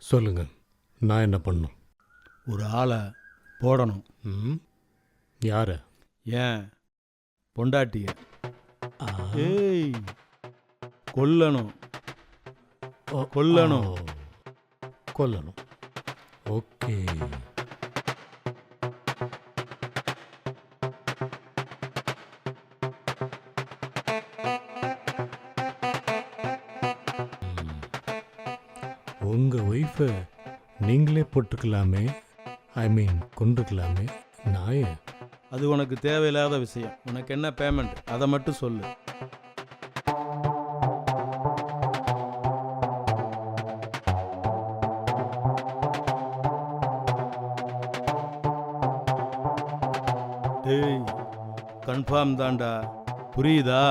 சொல்லுங்க, நான் என்ன பண்ணும்? ஒரு ஆளை போடணும். ம், யார? ஏன் பொண்டாட்டிய ஆ, ஏய் கொல்லணும். ஓ, கொல்லணும். ஓ, கொல்லணும். ஓகே. உங்க ஒய்ஃபை நீங்களே போட்டுக்கலாமே, ஐ மீன் கொண்டுக்கலாமே. நாய அது உனக்கு தேவையில்லாத விஷயம். உனக்கு என்ன பேமெண்ட் அதை மட்டும் சொல்லு. டேய் கன்ஃபார்ம் தான்டா, புரியுதா?